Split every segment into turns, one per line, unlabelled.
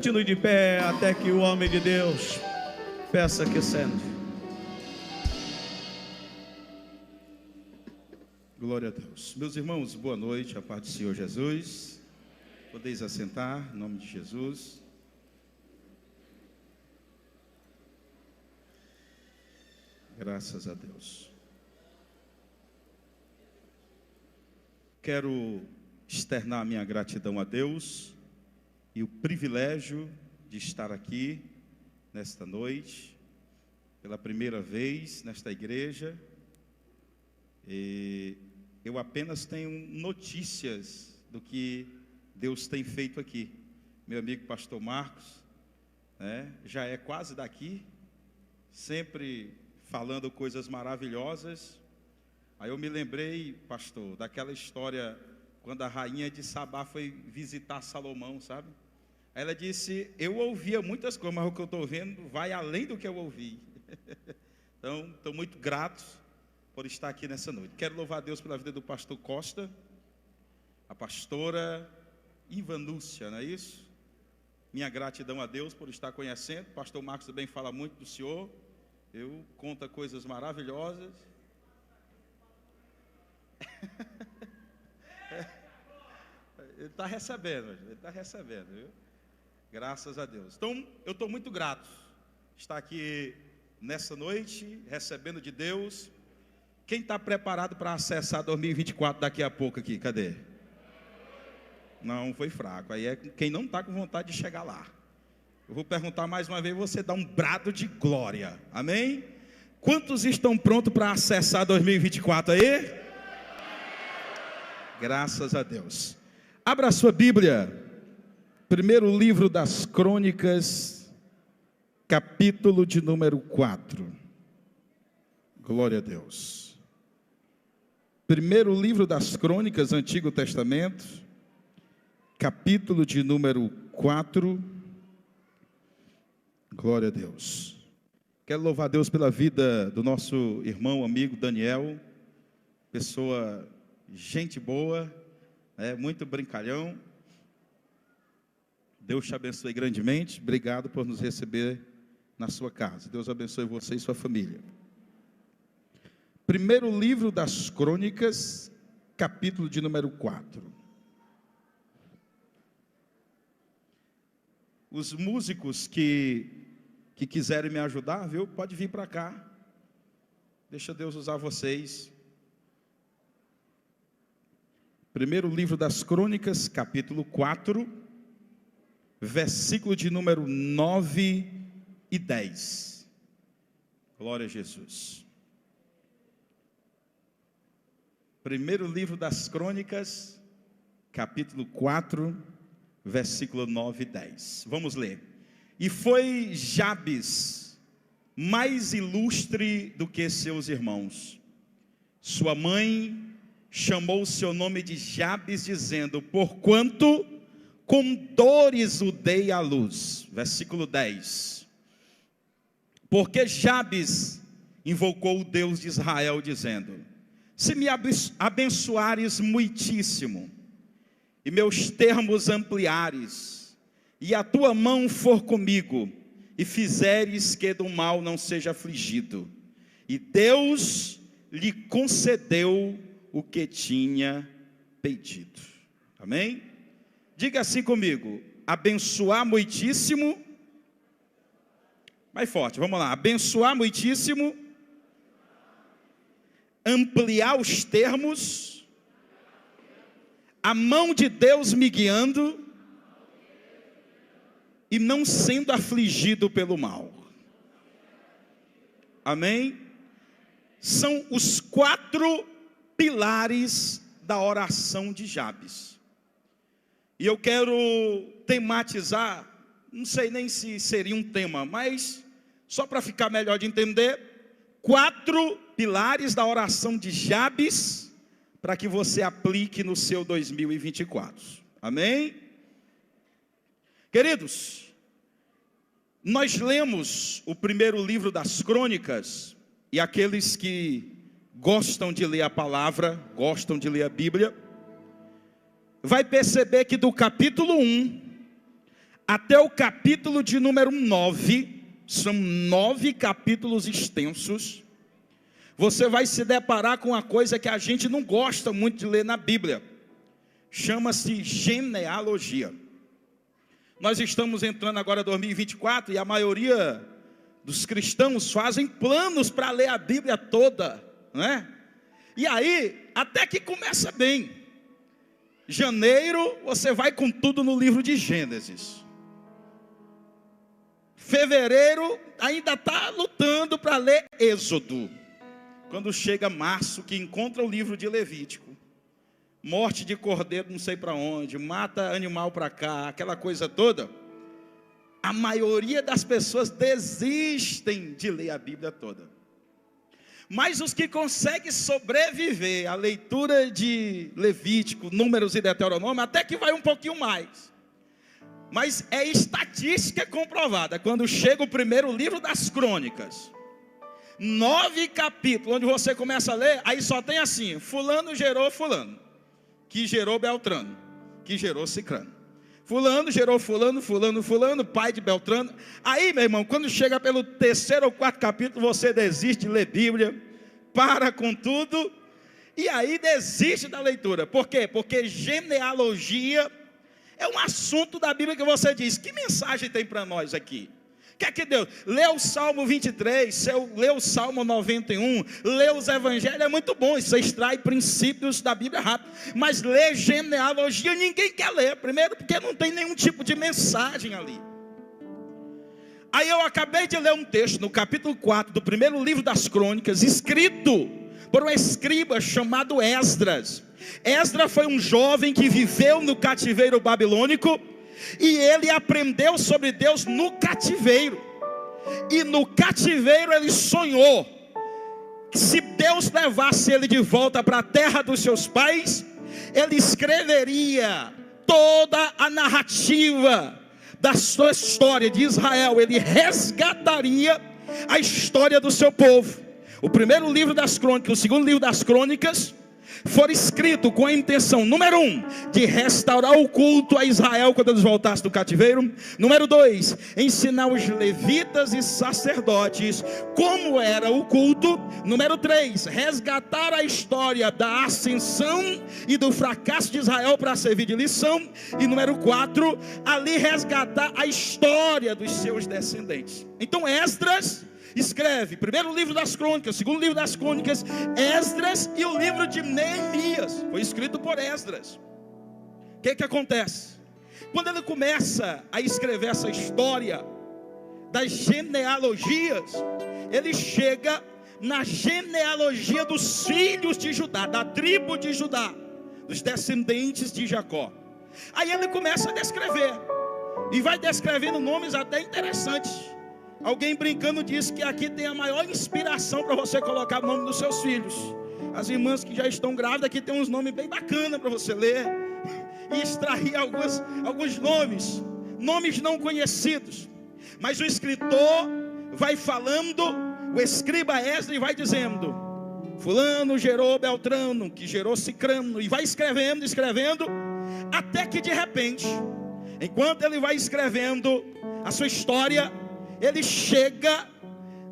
Continue de pé até que o homem de Deus peça que sente. Glória a Deus. Meus irmãos, boa noite, a paz do Senhor Jesus. Podeis assentar, em nome de Jesus. Graças a Deus. Quero externar minha gratidão a Deus e o privilégio de estar aqui nesta noite, pela primeira vez nesta igreja. E eu apenas tenho notícias do que Deus tem feito aqui. Meu amigo pastor Marcos, já é quase daqui, sempre falando coisas maravilhosas. Aí eu me lembrei, pastor, daquela história quando a rainha de Sabá foi visitar Salomão, sabe? Aí ela disse: eu ouvia muitas coisas, mas o que eu estou vendo vai além do que eu ouvi. Então, estou muito grato por estar aqui nessa noite. Quero louvar a Deus pela vida do pastor Costa, a pastora Ivanúcia, não é isso? Minha gratidão a Deus por estar conhecendo. O pastor Marcos também fala muito do senhor. Eu conta coisas maravilhosas. Ele está recebendo, viu? Graças a Deus. Então, eu estou muito grato de estar aqui nessa noite, recebendo de Deus. Quem está preparado para acessar 2024 daqui a pouco aqui? Cadê? Não, foi fraco. Aí é quem não está com vontade de chegar lá. Eu vou perguntar mais uma vez, você dá um brado de glória. Amém? Quantos estão prontos para acessar 2024 aí? Graças a Deus. Abra a sua Bíblia, primeiro livro das Crônicas, capítulo de número 4. Glória a Deus. Primeiro livro das Crônicas, Antigo Testamento, capítulo de número 4. Glória a Deus. Quero louvar a Deus pela vida do nosso irmão, amigo Daniel, pessoa, gente boa, muito brincalhão. Deus te abençoe grandemente. Obrigado por nos receber na sua casa. Deus abençoe você e sua família. Primeiro livro das Crônicas, capítulo de número 4. Os músicos que quiserem me ajudar, viu? Pode vir para cá. Deixa Deus usar vocês. Primeiro livro das Crônicas, capítulo 4, versículo de número 9 e 10. Glória a Jesus. Primeiro livro das Crônicas, capítulo 4, versículo 9 e 10. Vamos ler. E foi Jabes mais ilustre do que seus irmãos. Sua mãe chamou o seu nome de Jabes, dizendo: porquanto com dores o dei à luz. Versículo 10. Porque Jabes invocou o Deus de Israel, dizendo: se me abençoares muitíssimo, e meus termos ampliares, e a tua mão for comigo, e fizeres que do mal não seja afligido. E Deus lhe concedeu o que tinha pedido. Amém? Diga assim comigo: abençoar muitíssimo. Mais forte, vamos lá. Abençoar muitíssimo, ampliar os termos, a mão de Deus me guiando e não sendo afligido pelo mal. Amém? São os 4 pilares da oração de Jabes. E eu quero tematizar, não sei nem se seria um tema, mas só para ficar melhor de entender, 4 pilares da oração de Jabes, para que você aplique no seu 2024. Amém? Queridos, nós lemos o primeiro livro das Crônicas, e aqueles que gostam de ler a palavra, gostam de ler a Bíblia, vai perceber que do capítulo 1 até o capítulo de número 9, são 9 capítulos extensos, você vai se deparar com uma coisa que a gente não gosta muito de ler na Bíblia. Chama-se genealogia. Nós estamos entrando agora em 2024 e a maioria dos cristãos fazem planos para ler a Bíblia toda, não é? E aí, até que começa bem. Janeiro, você vai com tudo no livro de Gênesis. Fevereiro, ainda está lutando para ler Êxodo. Quando chega março, que encontra o livro de Levítico. Morte de cordeiro não sei para onde, mata animal para cá, aquela coisa toda. A maioria das pessoas desistem de ler a Bíblia toda. Mas os que conseguem sobreviver à leitura de Levítico, Números e Deuteronômio, até que vai um pouquinho mais. Mas é estatística comprovada. Quando chega o primeiro livro das Crônicas, 9 capítulos, onde você começa a ler, aí só tem assim: fulano gerou fulano, que gerou Beltrano, que gerou Cicrano. Fulano gerou fulano, fulano, fulano, pai de Beltrano. Aí, meu irmão, quando chega pelo 3º ou 4º capítulo, você desiste de ler Bíblia, para com tudo, e aí desiste da leitura. Por quê? Porque genealogia é um assunto da Bíblia que você diz: que mensagem tem para nós aqui? Quer que Deus, lê o Salmo 23, lê o Salmo 91, lê os Evangelhos, é muito bom, isso extrai princípios da Bíblia rápido, mas ler genealogia ninguém quer ler, primeiro porque não tem nenhum tipo de mensagem ali. Aí eu acabei de ler um texto no capítulo 4 do primeiro livro das Crônicas, escrito por um escriba chamado Esdras. Esdras foi um jovem que viveu no cativeiro babilônico, e ele aprendeu sobre Deus no cativeiro. E no cativeiro ele sonhou que se Deus levasse ele de volta para a terra dos seus pais, ele escreveria toda a narrativa da sua história de Israel. Ele resgataria a história do seu povo. O primeiro livro das Crônicas, o segundo livro das Crônicas, foram escritos com a intenção, número 1, de restaurar o culto a Israel quando eles voltassem do cativeiro. Número 2, ensinar os levitas e sacerdotes como era o culto. Número 3, resgatar a história da ascensão e do fracasso de Israel para servir de lição. E número 4, ali resgatar a história dos seus descendentes. Então Esdras escreve primeiro livro das Crônicas, segundo livro das Crônicas, Esdras, e o livro de Neemias foi escrito por Esdras. O que acontece? Quando ele começa a escrever essa história das genealogias, ele chega na genealogia dos filhos de Judá, da tribo de Judá, dos descendentes de Jacó. Aí ele começa a descrever, e vai descrevendo nomes até interessantes. Alguém brincando disse que aqui tem a maior inspiração para você colocar o nome dos seus filhos. As irmãs que já estão grávidas, aqui tem uns nomes bem bacanas para você ler e extrair alguns nomes não conhecidos. Mas o escritor vai falando, o escriba Esdras vai dizendo: fulano gerou Beltrano, que gerou Cicrano, e vai escrevendo, até que de repente, enquanto ele vai escrevendo a sua história, ele chega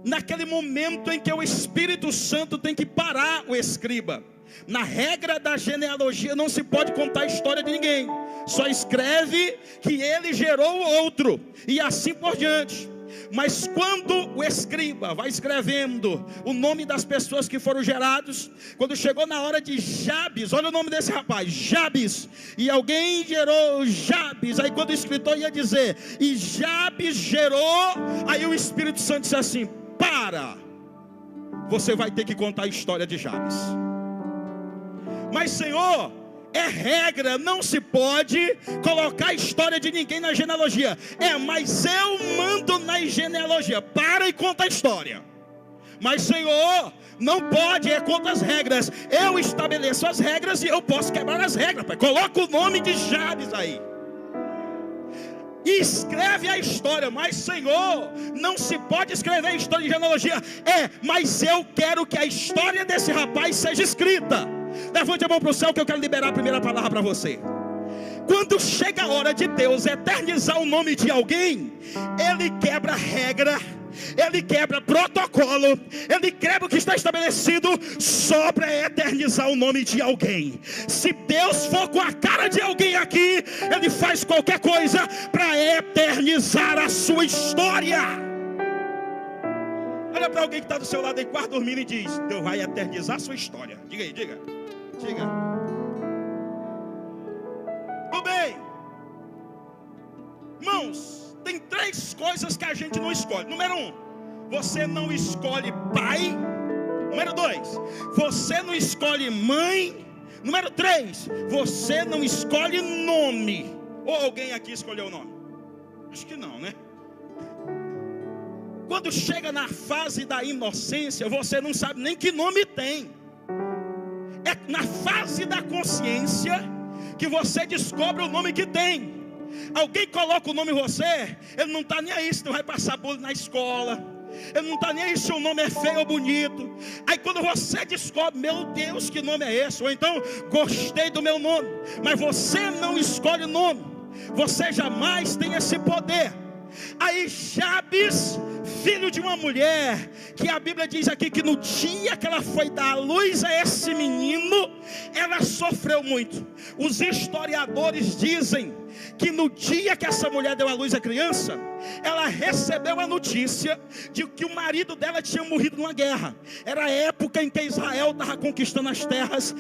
naquele momento em que o Espírito Santo tem que parar o escriba. Na regra da genealogia não se pode contar a história de ninguém, só escreve que ele gerou o outro, e assim por diante. Mas quando o escriba vai escrevendo o nome das pessoas que foram gerados, quando chegou na hora de Jabes, olha o nome desse rapaz, Jabes, e alguém gerou Jabes, aí quando o escritor ia dizer, e Jabes gerou, aí o Espírito Santo disse assim: para, você vai ter que contar a história de Jabes. Mas Senhor, é regra, não se pode colocar a história de ninguém na genealogia. Mas eu mando na genealogia, para e conta a história. Mas Senhor, não pode, é contra as regras. Eu estabeleço as regras e eu posso quebrar as regras, pai. Coloca o nome de Jabes aí e escreve a história. Mas Senhor, não se pode escrever a história de genealogia. Mas eu quero que a história desse rapaz seja escrita. Levante a mão para o céu que eu quero liberar a primeira palavra para você. quando chega a hora de Deus eternizar o nome de alguém, Ele quebra regra, Ele quebra protocolo, Ele quebra o que está estabelecido só para eternizar o nome de alguém. Se Deus for com a cara de alguém aqui, Ele faz qualquer coisa para eternizar a sua história. Olha para alguém que está do seu lado aí, quase dormindo, e diz: Deus vai eternizar a sua história. Diga aí, diga. Tudo bem, irmãos, tem 3 coisas que a gente não escolhe. Número 1, você não escolhe pai. Número 2, você não escolhe mãe. Número 3, você não escolhe nome. Ou alguém aqui escolheu o nome? Acho que não, né? Quando chega na fase da inocência, você não sabe nem que nome tem. É na fase da consciência que você descobre o nome que tem. Alguém coloca o nome em você, ele não está nem aí se não vai passar bullying na escola, ele não está nem aí se o nome é feio ou bonito. Aí quando você descobre, meu Deus, que nome é esse? Ou então, gostei do meu nome. Mas você não escolhe o nome, você jamais tem esse poder. Aí Jabes, filho de uma mulher, que a Bíblia diz aqui que no dia que ela foi dar à luz a esse menino, ela sofreu muito. Os historiadores dizem que no dia que essa mulher deu à luz à criança, ela recebeu a notícia de que o marido dela tinha morrido numa guerra. Era a época em que Israel estava conquistando as terras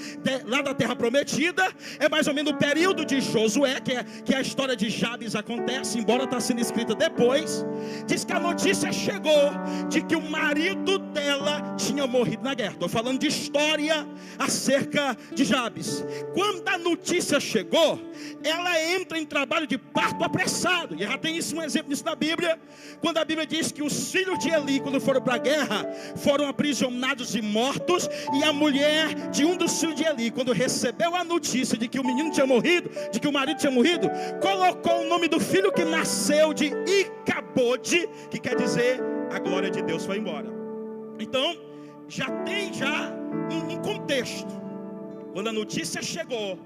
lá da terra prometida. É mais ou menos o período de Josué, que a história de Jabes acontece, embora está sendo escrita depois. Diz que a notícia chegou de que o marido dela tinha morrido na guerra. Estou falando de história acerca de Jabes. Quando a notícia chegou, ela entra em trabalho de parto apressado. E já tem isso, um exemplo disso na Bíblia, quando a Bíblia diz que os filhos de Eli, quando foram para a guerra, foram aprisionados e mortos. E a mulher de um dos filhos de Eli, quando recebeu a notícia de que o menino tinha morrido, de que o marido tinha morrido, colocou o nome do filho que nasceu de Icabode, que quer dizer a glória de Deus foi embora. Então já tem um contexto. Quando a notícia chegou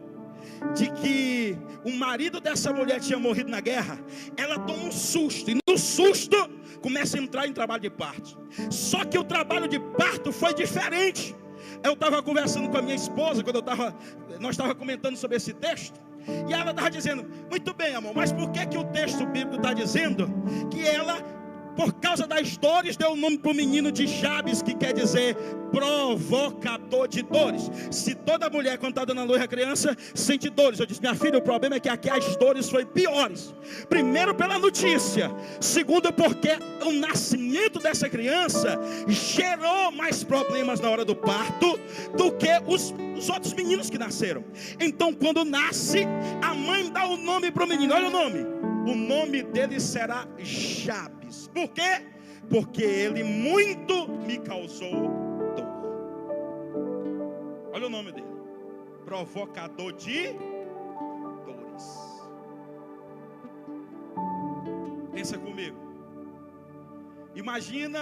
de que o marido dessa mulher tinha morrido na guerra, ela toma um susto, e no susto começa a entrar em trabalho de parto. Só que o trabalho de parto foi diferente. Eu estava conversando com a minha esposa, nós estávamos comentando sobre esse texto, e ela estava dizendo: muito bem, amor, mas por que o texto bíblico está dizendo que ela, por causa das dores, deu o nome para o menino de Jabes, que quer dizer provocador de dores? Se toda mulher, quando está dando a luz à criança, sente dores. Eu disse: minha filha, o problema é que aqui as dores foram piores. Primeiro pela notícia, segundo porque o nascimento dessa criança gerou mais problemas na hora do parto do que os outros meninos que nasceram. Então quando nasce, a mãe dá o nome para o menino. Olha o nome: o nome dele será Jabes. Por quê? Porque ele muito me causou dor. Olha o nome dele: provocador de dores. Pensa comigo. Imagina,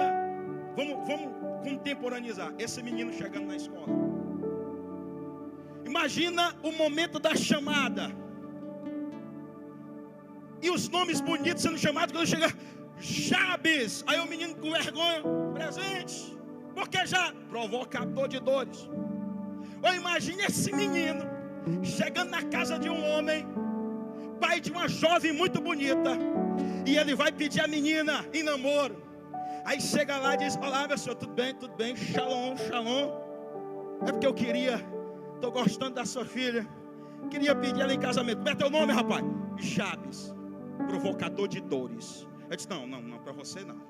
vamos contemporaneizar esse menino chegando na escola. Imagina o momento da chamada e os nomes bonitos sendo chamados. Quando chega Jabes, aí o menino com vergonha: presente. Porque já provocador de dores. Ou imagine esse menino chegando na casa de um homem, pai de uma jovem muito bonita, e ele vai pedir a menina em namoro. Aí chega lá e diz: olá, meu senhor, tudo bem, shalom, shalom. É porque eu estou gostando da sua filha, queria pedir ela em casamento. Como é teu nome, rapaz? Jabes, provocador de dores. Eu disse: não, para você não.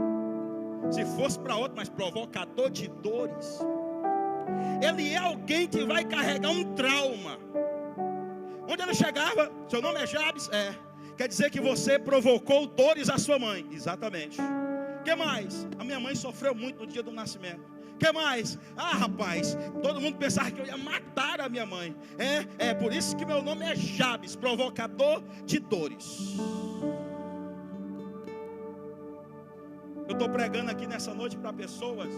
Se fosse para outro, mas provocador de dores. Ele é alguém que vai carregar um trauma. Onde ele chegava: seu nome é Jabes? É. Quer dizer que você provocou dores à sua mãe. Exatamente. O que mais? A minha mãe sofreu muito no dia do nascimento. O que mais? Rapaz, todo mundo pensava que eu ia matar a minha mãe. É por isso que meu nome é Jabes, provocador de dores. Eu estou pregando aqui nessa noite para pessoas.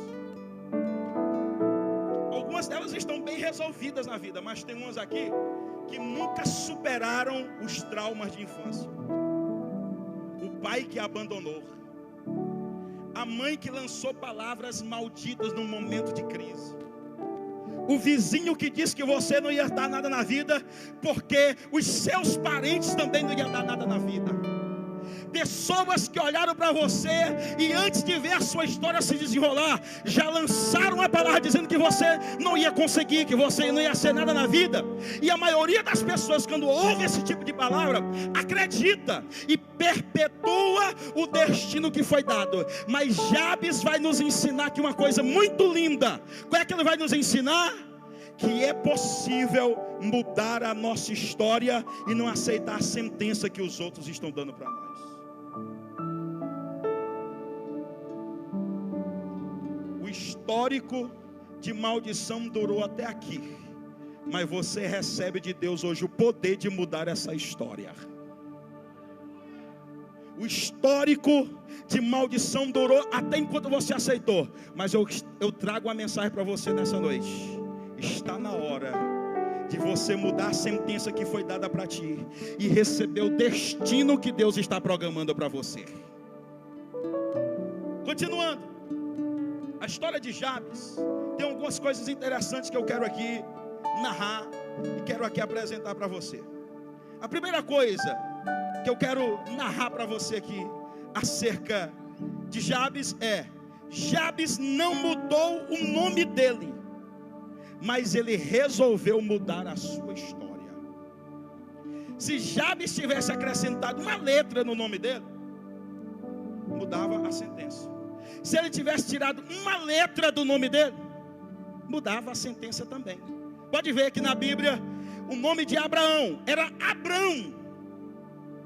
Algumas delas estão bem resolvidas na vida, mas tem umas aqui que nunca superaram os traumas de infância. O pai que abandonou, a mãe que lançou palavras malditas num momento de crise, o vizinho que disse que você não ia dar nada na vida, porque os seus parentes também não iam dar nada na vida. Pessoas que olharam para você e antes de ver a sua história se desenrolar, já lançaram a palavra dizendo que você não ia conseguir, que você não ia ser nada na vida. E a maioria das pessoas, quando ouve esse tipo de palavra, acredita e perpetua o destino que foi dado. Mas Jabes vai nos ensinar aqui uma coisa muito linda. Qual é que ele vai nos ensinar? Que é possível mudar a nossa história e não aceitar a sentença que os outros estão dando para nós. O histórico de maldição durou até aqui, mas você recebe de Deus hoje o poder de mudar essa história. O histórico de maldição durou até enquanto você aceitou, mas eu trago uma mensagem para você nessa noite. Está na hora de você mudar a sentença que foi dada para ti e receber o destino que Deus está programando para você. Continuando, a história de Jabes tem algumas coisas interessantes que eu quero aqui narrar e quero aqui apresentar para você. A primeira coisa que eu quero narrar para você aqui acerca de Jabes é: Jabes não mudou o nome dele, mas ele resolveu mudar a sua história. Se Jabes tivesse acrescentado uma letra no nome dele, mudava a sentença. Se ele tivesse tirado uma letra do nome dele, mudava a sentença também. Pode ver que na Bíblia o nome de Abraão era Abrão,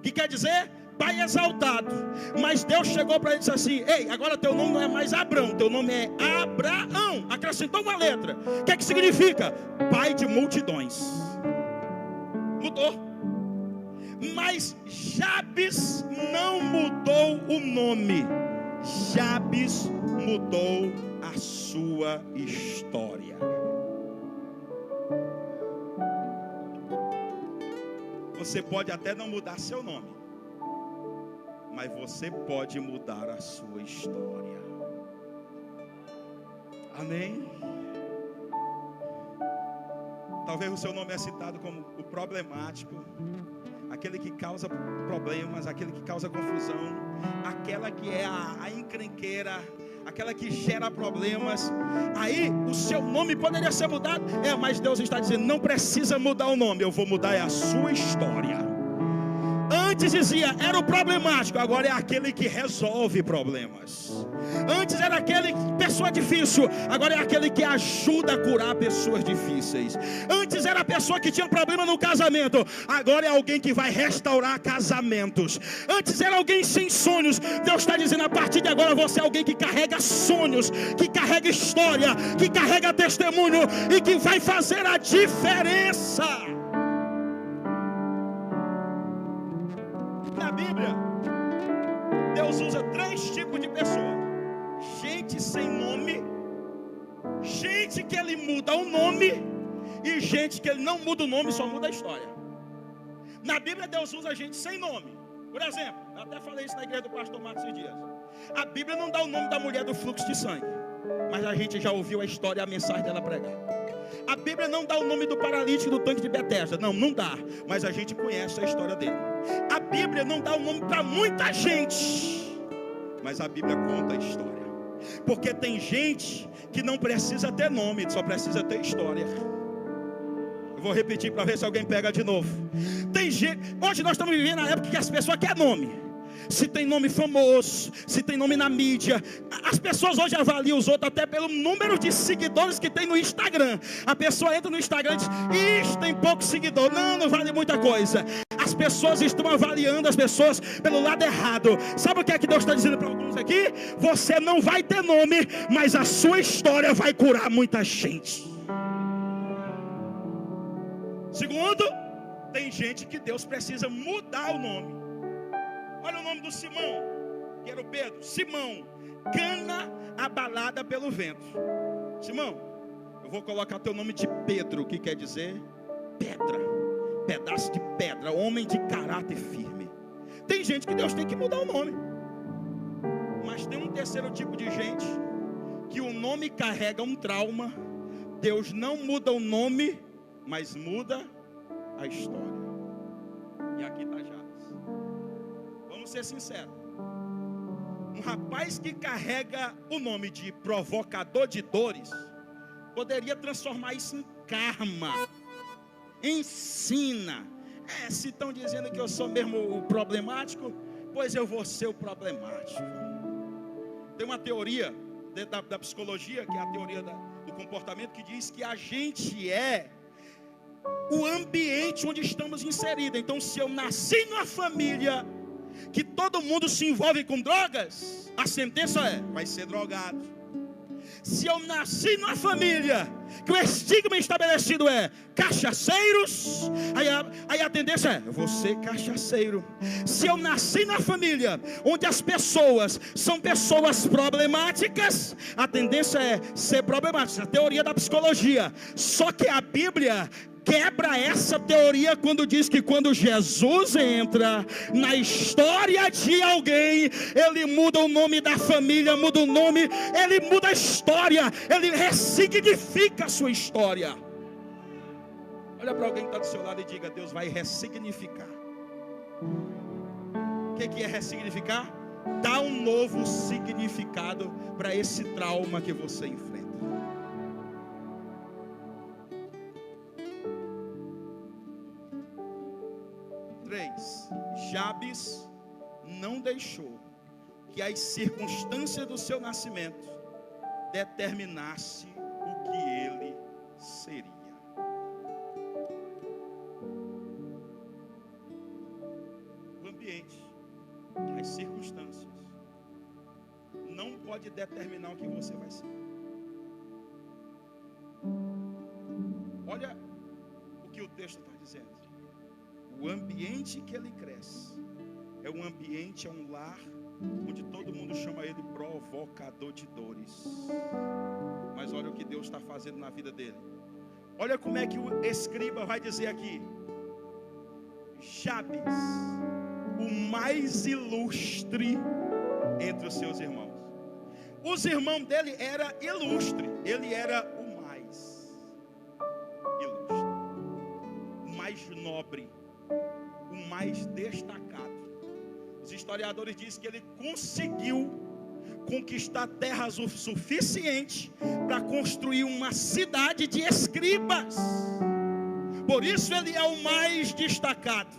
que quer dizer pai exaltado. Mas Deus chegou para ele e disse assim: ei, agora teu nome não é mais Abrão, teu nome é Abraão. Acrescentou uma letra. O que é que significa? Pai de multidões. Mudou. Mas Jabes não mudou o nome. Jabes mudou a sua história. Você pode até não mudar seu nome, mas você pode mudar a sua história. Amém? Talvez o seu nome é citado como o problemático, aquele que causa problemas, aquele que causa confusão, aquela que é a encrenqueira, aquela que gera problemas. Aí o seu nome poderia ser mudado, mas Deus está dizendo: não precisa mudar o nome, eu vou mudar a sua história. Antes dizia, era o problemático, agora é aquele que resolve problemas. Antes era aquele pessoa difícil, agora é aquele que ajuda a curar pessoas difíceis. Antes era a pessoa que tinha problema no casamento, agora é alguém que vai restaurar casamentos. Antes era alguém sem sonhos, Deus está dizendo: a partir de agora você é alguém que carrega sonhos, que carrega história, que carrega testemunho e que vai fazer a diferença. Na Bíblia, Deus usa 3 tipos de pessoas: gente sem nome, gente que ele muda o nome, e gente que ele não muda o nome, só muda a história. Na Bíblia, Deus usa gente sem nome. Por exemplo, eu até falei isso na igreja do pastor Marcos esses dias. A Bíblia não dá o nome da mulher do fluxo de sangue, mas a gente já ouviu a história e a mensagem dela pregar. A Bíblia não dá o nome do paralítico do tanque de Betesda, não dá, mas a gente conhece a história dele. A Bíblia não dá o nome para muita gente, mas a Bíblia conta a história. Porque tem gente que não precisa ter nome, só precisa ter história. Eu vou repetir para ver se alguém pega de novo. Tem gente, hoje nós estamos vivendo na época que as pessoas querem nome. Se tem nome famoso, se tem nome na mídia. As pessoas hoje avaliam os outros até pelo número de seguidores que tem no Instagram. A pessoa entra no Instagram e diz: ixi, tem pouco seguidor. Não vale muita coisa. As pessoas estão avaliando as pessoas pelo lado errado. Sabe o que é que Deus está dizendo para alguns aqui? Você não vai ter nome, mas a sua história vai curar muita gente. Segundo, tem gente que Deus precisa mudar o nome. Olha o nome do Simão, que era o Pedro. Simão, cana abalada pelo vento. Simão, eu vou colocar teu nome de Pedro, que quer dizer pedra. pedaço de pedra, homem de caráter firme. Tem gente que Deus tem que mudar o nome. Mas tem um terceiro tipo de gente que o nome carrega um trauma. Deus não muda o nome, mas muda a história. E aqui está Jabes. Vamos ser sinceros. Um rapaz que carrega o nome de provocador de dores poderia transformar isso em karma, em sina. Se estão dizendo que eu sou mesmo o problemático, pois eu vou ser o problemático. Tem uma teoria da psicologia, que é a teoria do comportamento, que diz que a gente é o ambiente onde estamos inseridos. Então, se eu nasci numa família que todo mundo se envolve com drogas, a sentença vai ser drogado. Se eu nasci numa família que o estigma estabelecido é cachaceiros, aí a tendência é, eu vou ser cachaceiro. Se eu nasci na família onde as pessoas são pessoas problemáticas, a tendência é ser problemática. A teoria da psicologia. Só que a Bíblia quebra essa teoria quando diz que quando Jesus entra na história de alguém, ele muda o nome da família, muda o nome, ele muda a história, ele ressignifica a sua história. Olha para alguém que está do seu lado e diga: Deus vai ressignificar. O que é ressignificar? Dá um novo significado para esse trauma que você enfrenta. Jabes não deixou que as circunstâncias do seu nascimento determinasse o que ele seria. O ambiente, as circunstâncias não pode determinar o que você vai ser. Olha o que o texto está dizendo. O ambiente que ele cresce é um ambiente, é um lar onde todo mundo chama ele provocador de dores. Mas olha o que Deus está fazendo na vida dele. Olha como é que o escriba vai dizer aqui: Jabes, o mais ilustre entre os seus irmãos. Os irmãos dele eram ilustres, ele era o mais ilustre, o mais nobre, o mais destacado. Os historiadores dizem que ele conseguiu conquistar terras o suficiente para construir uma cidade de escribas. Por isso ele é o mais destacado,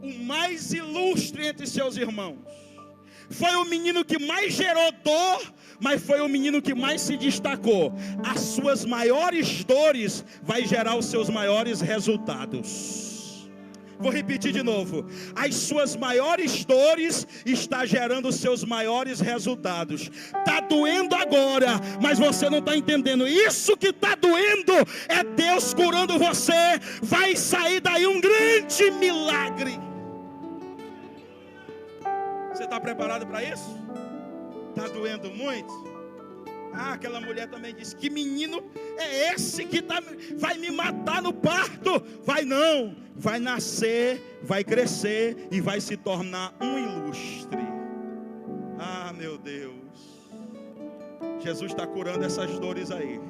o mais ilustre entre seus irmãos. Foi o menino que mais gerou dor, mas foi o menino que mais se destacou. As suas maiores dores vai gerar os seus maiores resultados. Vou repetir de novo. As suas maiores dores está gerando os seus maiores resultados. Está doendo agora, mas você não está entendendo. Isso que está doendo é Deus curando você. Vai sair daí um grande milagre. Você está preparado para isso? Está doendo muito? Aquela mulher também disse: que menino é esse que vai me matar no parto? Vai não, vai nascer, vai crescer e vai se tornar um ilustre. Meu Deus, Jesus está curando essas dores aí.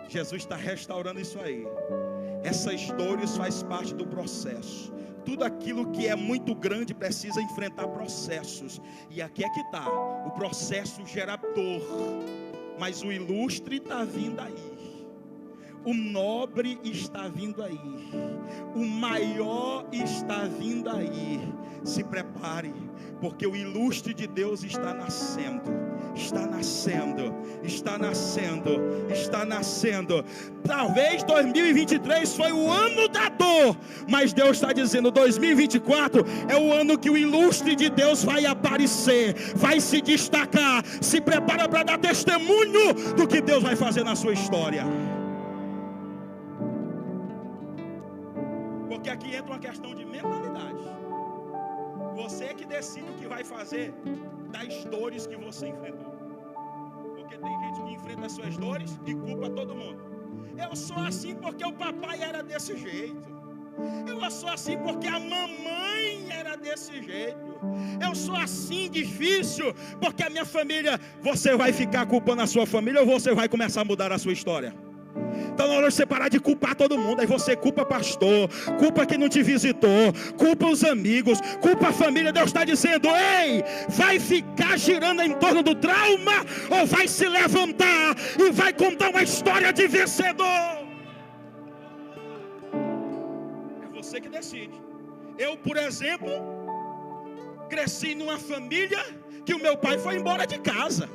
Jesus está restaurando isso aí. Essas dores faz parte do processo. Tudo aquilo que é muito grande precisa enfrentar processos. E aqui é que está. O processo gera dor, mas o ilustre está vindo aí. O nobre está vindo aí. O maior está vindo aí. Se prepare, porque o ilustre de Deus está nascendo. Está nascendo, está nascendo, está nascendo. Talvez 2023 foi o ano da dor, mas Deus está dizendo: 2024 é o ano que o ilustre de Deus vai aparecer, vai se destacar. Se prepara para dar testemunho do que Deus vai fazer na sua história. Porque aqui entra uma questão de mentalidade. Você é que decide o que vai fazer das dores que você enfrentou. Porque tem gente que enfrenta as suas dores e culpa todo mundo. Eu sou assim porque o papai era desse jeito. Eu sou assim porque a mamãe era desse jeito. Eu sou assim difícil porque a minha família. Você vai ficar culpando a sua família ou você vai começar a mudar a sua história? Então na hora de você parar de culpar todo mundo, aí você culpa pastor, culpa quem não te visitou, culpa os amigos, culpa a família. Deus está dizendo: ei, vai ficar girando em torno do trauma ou vai se levantar e vai contar uma história de vencedor? É você que decide. Eu, por exemplo, cresci numa família que o meu pai foi embora de casa.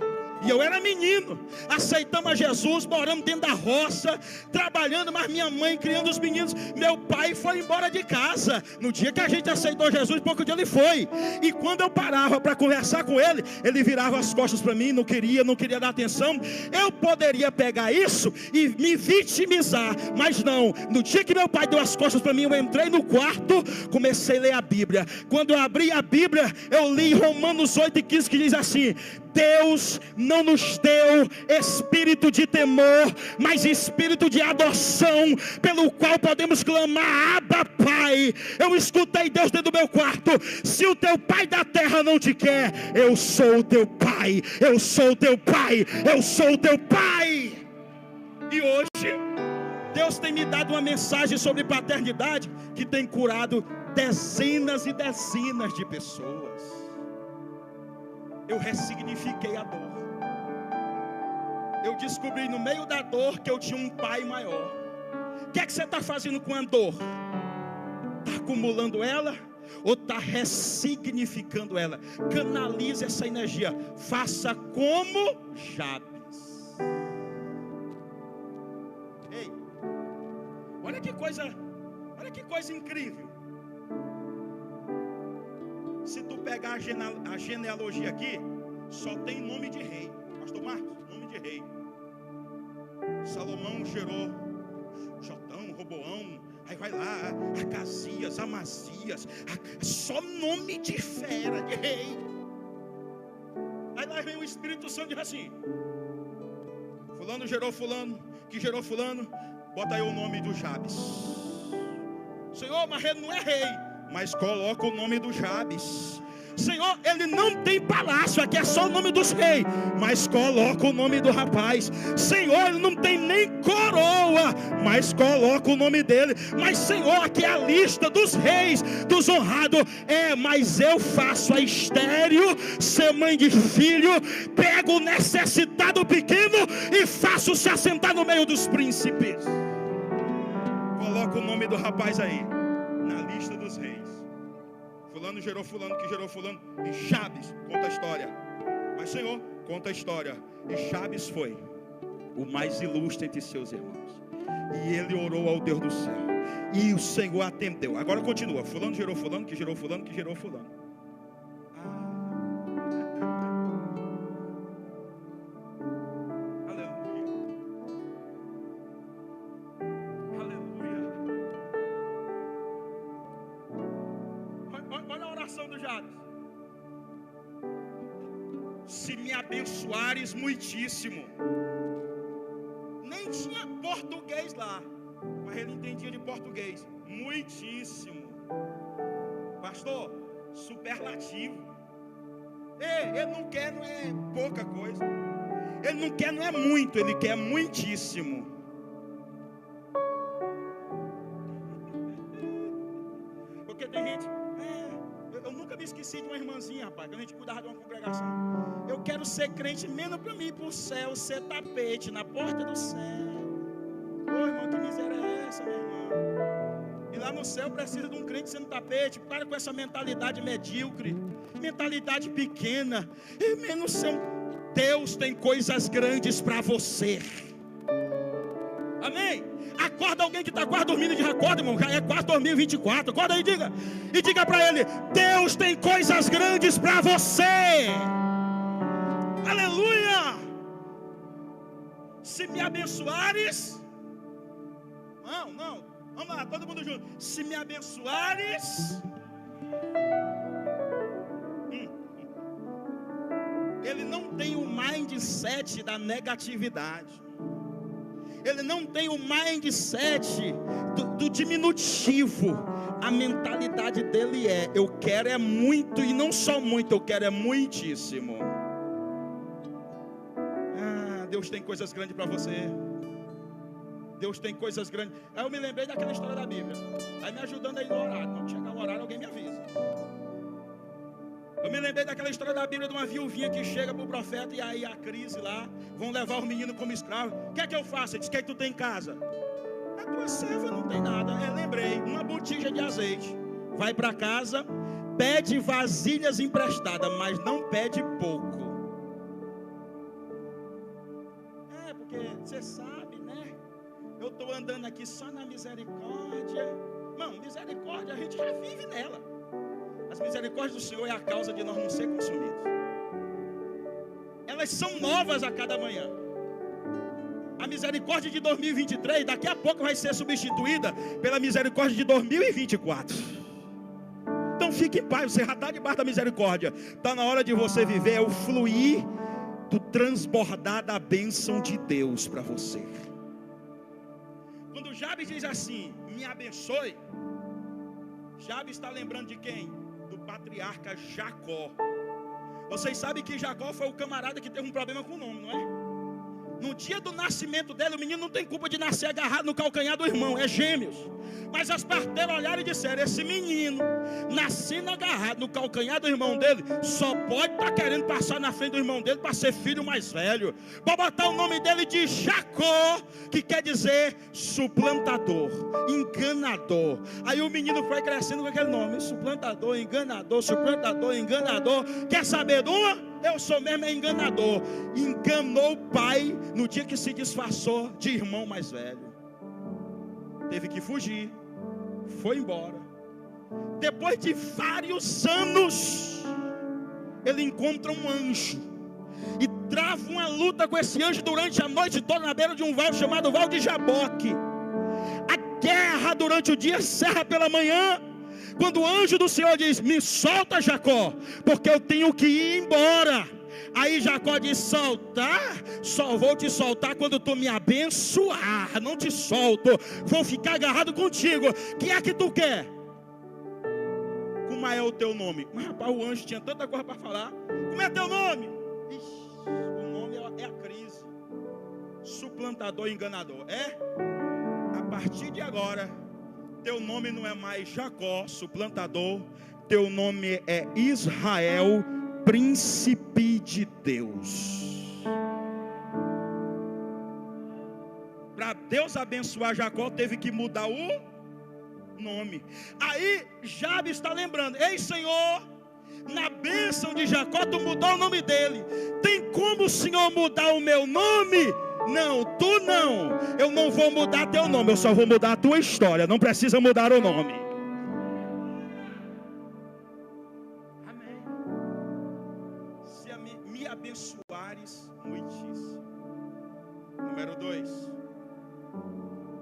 E eu era menino, aceitamos a Jesus, moramos dentro da roça, trabalhando, mas minha mãe criando os meninos. Meu pai foi embora de casa. No dia que a gente aceitou Jesus, pouco dia ele foi. E quando eu parava para conversar com ele, ele virava as costas para mim, não queria dar atenção. Eu poderia pegar isso e me vitimizar, mas não. No dia que meu pai deu as costas para mim, eu entrei no quarto, comecei a ler a Bíblia. Quando eu abri a Bíblia, eu li Romanos 8:15, que diz assim: Deus não nos deu espírito de temor, mas espírito de adoção, pelo qual podemos clamar: Abba, Pai. Eu escutei Deus dentro do meu quarto: se o teu pai da terra não te quer, eu sou o teu pai, eu sou o teu pai, eu sou o teu pai. E hoje Deus tem me dado uma mensagem sobre paternidade que tem curado dezenas e dezenas de pessoas. Eu ressignifiquei a dor. Eu descobri no meio da dor que eu tinha um pai maior. O que é que você está fazendo com a dor? Está acumulando ela ou está ressignificando ela? Canalize essa energia. Faça como Jabes. Ei, olha que coisa incrível. Se tu pegar a genealogia aqui, só tem nome de rei. Pastor Marcos, nome de rei. Salomão gerou Jotão, Roboão, aí vai lá, Acasias, Amazias, só nome de fera, de rei. Aí lá vem o Espírito Santo e diz assim: fulano gerou fulano, que gerou fulano, bota aí o nome do Jabes. Senhor, mas ele não é rei, mas coloca o nome do Jabes. Senhor, ele não tem palácio, aqui é só o nome dos reis, mas coloca o nome do rapaz. Senhor, ele não tem nem coroa, mas coloca o nome dele. Mas Senhor, aqui é a lista dos reis, dos honrados. Mas eu faço a estéril ser mãe de filho, pego o necessitado pequeno e faço se assentar no meio dos príncipes. Coloca o nome do rapaz aí na lista dos reis. Fulano gerou fulano, que gerou fulano. E Jabes, conta a história. Mas Senhor, conta a história. E Jabes foi o mais ilustre entre seus irmãos. E ele orou ao Deus do céu. E o Senhor atendeu. Agora continua. Fulano gerou fulano, que gerou fulano, que gerou fulano. Se me abençoares muitíssimo. Nem tinha português lá, mas ele entendia de português. Muitíssimo. Pastor, superlativo. Ele não quer, não é pouca coisa. Ele não quer, não é muito. Ele quer muitíssimo. Porque tem gente... Eu nunca me esqueci de uma irmãzinha, rapaz, quando a gente cuidava de uma congregação. Eu quero ser crente menos para mim ir para o céu, ser tapete na porta do céu. Ô irmão, que miséria é essa, meu irmão? E lá no céu precisa de um crente sendo tapete. Para com essa mentalidade medíocre, mentalidade pequena. E menos são. Deus tem coisas grandes para você. Amém? Acorda alguém que está quase dormindo, de acorda, irmão, é quase 2024, acorda aí, e diga para ele: Deus tem coisas grandes para você. Aleluia. Se me abençoares, não, vamos lá, todo mundo junto. Se me abençoares, ele não tem o mindset da negatividade. Ele não tem o mindset do diminutivo. A mentalidade dele é: eu quero é muito, e não só muito, eu quero é muitíssimo. Deus tem coisas grandes para você. Deus tem coisas grandes. Aí eu me lembrei daquela história da Bíblia. Aí me ajudando aí no horário. Quando chegar o horário, alguém me avisa. Eu me lembrei daquela história da Bíblia de uma viuvinha que chega para o profeta, e aí a crise lá, vão levar os meninos como escravos. O que é que eu faço? Ele diz: o que é que tu tem em casa? A tua serva não tem nada. Lembrei, uma botija de azeite. Vai para casa, pede vasilhas emprestadas, mas não pede pouco. Porque você sabe, né? Eu estou andando aqui só na misericórdia. Não, misericórdia a gente já vive nela. As misericórdias do Senhor é a causa de nós não ser consumidos. Elas são novas a cada manhã. A misericórdia de 2023 daqui a pouco vai ser substituída pela misericórdia de 2024. Então fique em paz, você já está debaixo da misericórdia. Está na hora de você viver o fluir do transbordar da bênção de Deus para você. Quando Jabes diz assim: me abençoe, Jabes está lembrando de quem? Do patriarca Jacó. Vocês sabem que Jacó foi o camarada que teve um problema com o nome, não é? No dia do nascimento dele, o menino não tem culpa de nascer agarrado no calcanhar do irmão, é gêmeos. Mas as parteiras olharam e disseram: esse menino, nascendo agarrado no calcanhar do irmão dele, só pode estar querendo passar na frente do irmão dele para ser filho mais velho. Para botar o nome dele de Jacó, que quer dizer suplantador, enganador. Aí o menino foi crescendo com aquele nome: suplantador, enganador, suplantador, enganador. Quer saber de uma? Eu sou mesmo enganador. Enganou o pai no dia que se disfarçou de irmão mais velho. Teve que fugir. Foi embora. Depois de vários anos, ele encontra um anjo e trava uma luta com esse anjo durante a noite toda na beira de um vale chamado Val de Jaboque. A guerra durante o dia serra pela manhã. Quando o anjo do Senhor diz: me solta, Jacó, porque eu tenho que ir embora. Aí Jacó diz: soltar? Só vou te soltar quando tu me abençoar. Não te solto, vou ficar agarrado contigo. O que é que tu quer? Como é o teu nome? Mas rapaz, o anjo tinha tanta coisa para falar. Como é teu nome? Ixi, o nome é a crise. Suplantador, enganador. A partir de agora, teu nome não é mais Jacó, suplantador. Teu nome é Israel, príncipe de Deus. Para Deus abençoar Jacó, teve que mudar o nome. Aí Jabes está lembrando: ei Senhor, na bênção de Jacó tu mudou o nome dele. Tem como o Senhor mudar o meu nome? Não, tu não. Eu não vou mudar teu nome, eu só vou mudar a tua história. Não precisa mudar o nome. Amém. Se me abençoares muitíssimo. Número 2.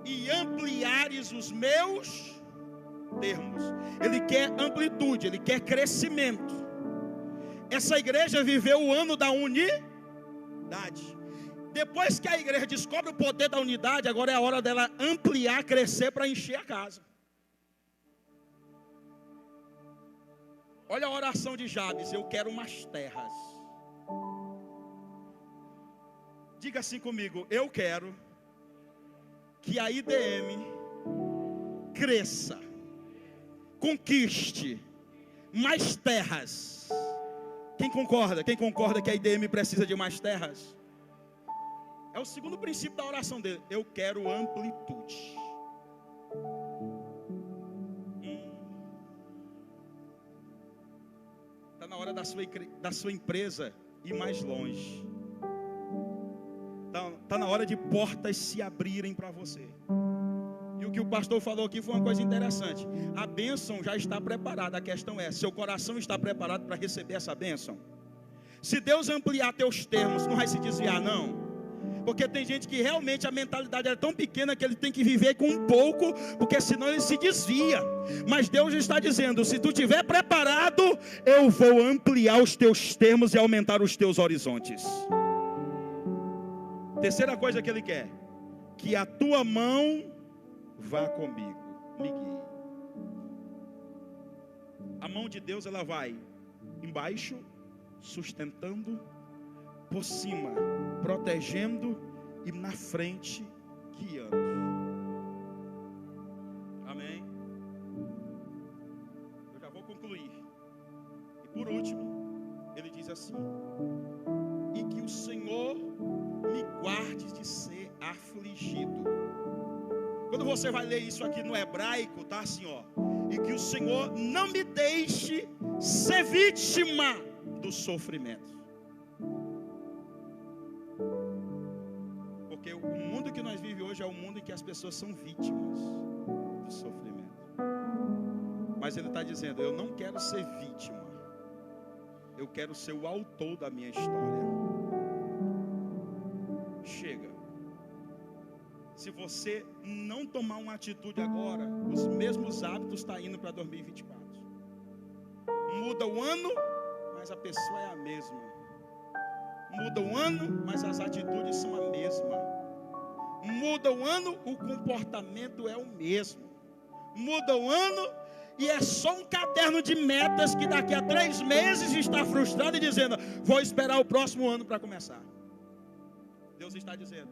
E ampliares os meus termos. Ele quer amplitude, ele quer crescimento. Essa igreja viveu o ano da unidade. Depois que a igreja descobre o poder da unidade, agora é a hora dela ampliar, crescer para encher a casa. Olha a oração de Jabes: eu quero umas terras. Diga assim comigo: eu quero que a IDM cresça, conquiste mais terras. Quem concorda? Quem concorda que a IDM precisa de mais terras? É o segundo princípio da oração dele: eu quero amplitude. Está na hora da sua empresa ir mais longe. Está na hora de portas se abrirem para você. E o que o pastor falou aqui foi uma coisa interessante. A bênção já está preparada. A questão é: seu coração está preparado para receber essa bênção? Se Deus ampliar teus termos, não vai se desviar não. Porque tem gente que realmente a mentalidade é tão pequena que ele tem que viver com um pouco, porque senão ele se desvia. Mas Deus está dizendo: se tu estiver preparado, eu vou ampliar os teus termos e aumentar os teus horizontes. Terceira coisa que ele quer: que a tua mão vá comigo, me guie. A mão de Deus, ela vai embaixo, sustentando, por cima, protegendo, e na frente, guiando. Amém? Eu já vou concluir. E por último, ele diz assim: e que o Senhor me guarde de ser afligido. Quando você vai ler isso aqui no hebraico, tá assim, ó: e que o Senhor não me deixe ser vítima do sofrimento. Porque o mundo que nós vivemos hoje é um mundo em que as pessoas são vítimas do sofrimento. Mas ele está dizendo: eu não quero ser vítima, eu quero ser o autor da minha história. Chega. Se você não tomar uma atitude agora, os mesmos hábitos estão indo para 2024. Muda o ano, mas a pessoa é a mesma. Muda o ano, mas as atitudes são a mesma. Muda o ano, o comportamento é o mesmo. Muda o ano e é só um caderno de metas que daqui a 3 meses está frustrado e dizendo: vou esperar o próximo ano para começar. Deus está dizendo: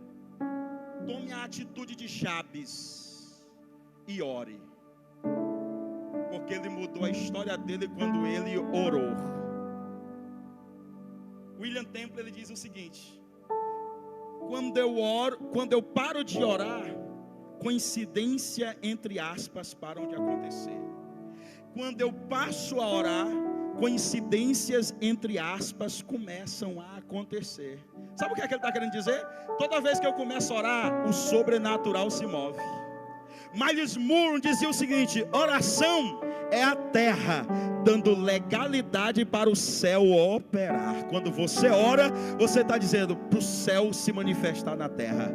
tome a atitude de Jabes e ore, porque ele mudou a história dele quando ele orou. William Temple, ele diz o seguinte: quando eu paro de orar, coincidência entre aspas param de acontecer. Quando eu passo a orar, coincidências entre aspas começam a acontecer. Sabe o que é que ele está querendo dizer? Toda vez que eu começo a orar, o sobrenatural se move. Miles Moore dizia o seguinte: oração é a terra dando legalidade para o céu operar. Quando você ora, você está dizendo para o céu se manifestar na terra.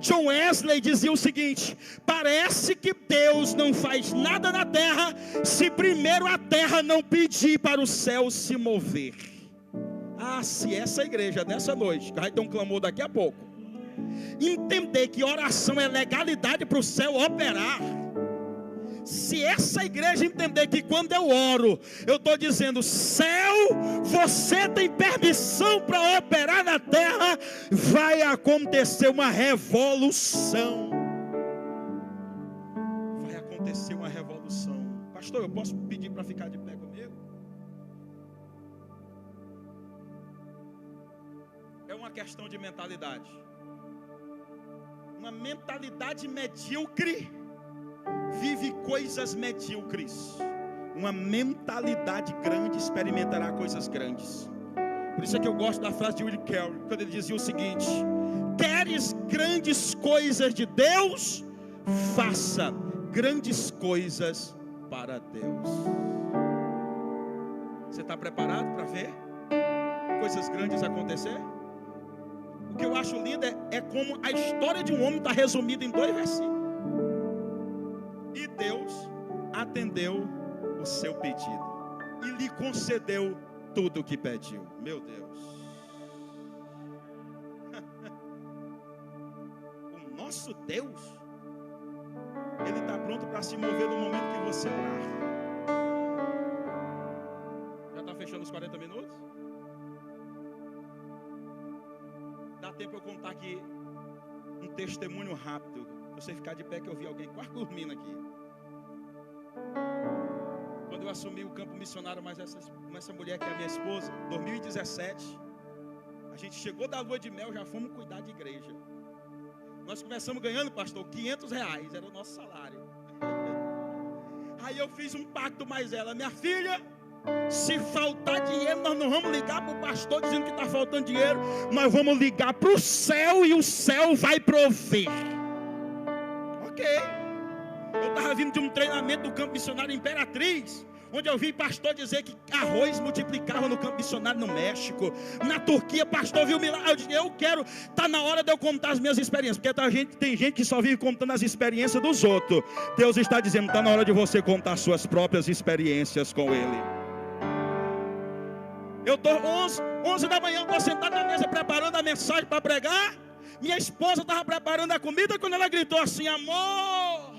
John Wesley dizia o seguinte: parece que Deus não faz nada na terra se primeiro a terra não pedir para o céu se mover. Ah, se essa igreja nessa noite, que vai ter um clamor daqui a pouco, entender que oração é legalidade para o céu operar. Se essa igreja entender que quando eu oro, eu estou dizendo: céu, você tem permissão para operar na terra, vai acontecer uma revolução. Vai acontecer uma revolução. Pastor, eu posso pedir para ficar de pé comigo? É uma questão de mentalidade. Uma mentalidade medíocre vive coisas medíocres. Uma mentalidade grande experimentará coisas grandes. Por isso é que eu gosto da frase de William Carey, quando ele dizia o seguinte: queres grandes coisas de Deus? Faça grandes coisas para Deus. Você está preparado para ver coisas grandes acontecer? O que eu acho lindo é como a história de um homem está resumida em 2 versículos. E Deus atendeu o seu pedido e lhe concedeu tudo o que pediu. Meu Deus. O nosso Deus, Ele está pronto para se mover no momento que você orar. Já está fechando os 40 minutos? Dá tempo eu contar aqui um testemunho rápido. Você ficar de pé que eu vi alguém quase dormindo aqui. Quando eu assumi o campo missionário, mas essa mulher que é a minha esposa, 2017, a gente chegou da lua de mel, já fomos cuidar de igreja. Nós começamos ganhando, pastor, R$500, era o nosso salário. Aí eu fiz um pacto mais ela: minha filha, se faltar dinheiro, nós não vamos ligar para o pastor dizendo que está faltando dinheiro, nós vamos ligar para o céu e o céu vai prover. Ok. Eu estava vindo de um treinamento do campo missionário Imperatriz, onde eu vi pastor dizer que arroz multiplicava no campo missionário no México. Na Turquia, pastor viu milagre. Eu disse: eu quero, está na hora de eu contar as minhas experiências, porque tem gente que só vive contando as experiências dos outros. Deus está dizendo: está na hora de você contar suas próprias experiências com Ele. Eu estou 11 da manhã, eu estou sentado na mesa preparando a mensagem para pregar. Minha esposa estava preparando a comida quando ela gritou assim: amor.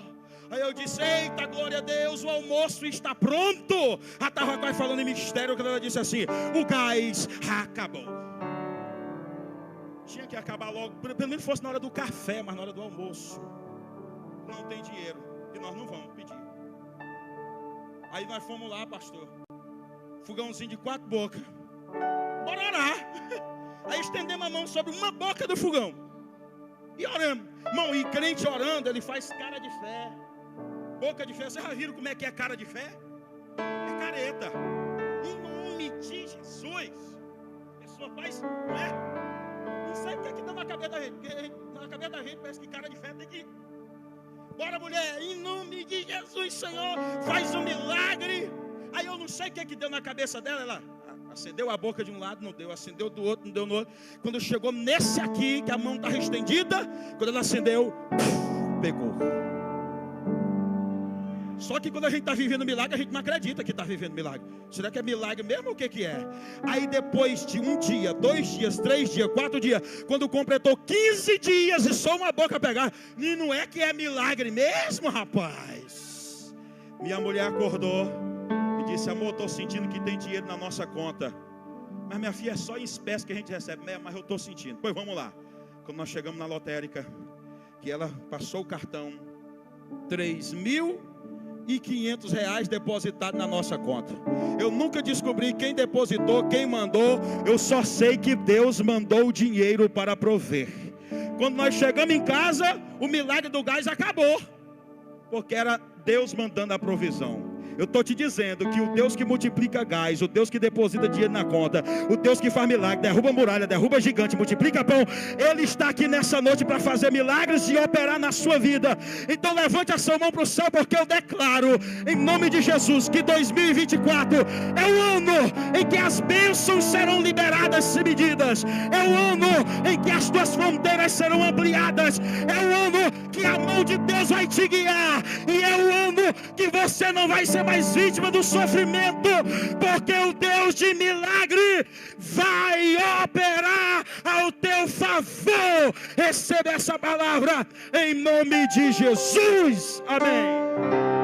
Aí eu disse: eita, glória a Deus, o almoço está pronto. Ela estava quase falando em mistério quando ela disse assim: o gás acabou. Tinha que acabar logo, pelo menos fosse na hora do café, mas na hora do almoço não tem dinheiro e nós não vamos pedir. Aí nós fomos lá, pastor, fogãozinho de 4 bocas, bora orar. Aí estendemos a mão sobre uma boca do fogão e oramos. Irmão, e crente orando, ele faz cara de fé, boca de fé. Vocês já viram como é que é cara de fé? É careta. Em nome de Jesus. A pessoa faz, não é? Não sei o que é que dá na cabeça da gente, porque na cabeça da gente parece que cara de fé tem que... Bora, mulher, em nome de Jesus, Senhor, faz um milagre. Aí eu não sei o que é que deu na cabeça dela. Ela acendeu a boca de um lado, não deu. Acendeu do outro, não deu no outro. Quando chegou nesse aqui, que a mão estava estendida, quando ela acendeu, pegou. Só que quando a gente está vivendo milagre, a gente não acredita que está vivendo milagre. Será que é milagre mesmo ou o que é? Aí depois de 1 dia, 2 dias, 3 dias, 4 dias, quando completou 15 dias e só uma boca pegar, e não é que é milagre mesmo, rapaz? Minha mulher acordou e disse: amor, estou sentindo que tem dinheiro na nossa conta. Mas minha filha, é só em espécie que a gente recebe. Mas eu estou sentindo. Pois vamos lá. Quando nós chegamos na lotérica, que ela passou o cartão, R$3.500 depositado na nossa conta. Eu nunca descobri quem depositou, quem mandou. Eu só sei que Deus mandou o dinheiro para prover. Quando nós chegamos em casa, o milagre do gás acabou, porque era Deus mandando a provisão. Eu estou te dizendo que o Deus que multiplica gás, o Deus que deposita dinheiro na conta, o Deus que faz milagre, derruba muralha, derruba gigante, multiplica pão, Ele está aqui nessa noite para fazer milagres e operar na sua vida. Então levante a sua mão para o céu, porque eu declaro em nome de Jesus que 2024 é o ano em que as bênçãos serão liberadas sem medidas, é o ano em que as tuas fronteiras serão ampliadas, é o ano que a mão de Deus vai te guiar, e é o ano que você não vai ser mais vítima do sofrimento, porque o Deus de milagre vai operar ao teu favor. Receba essa palavra em nome de Jesus. Amém.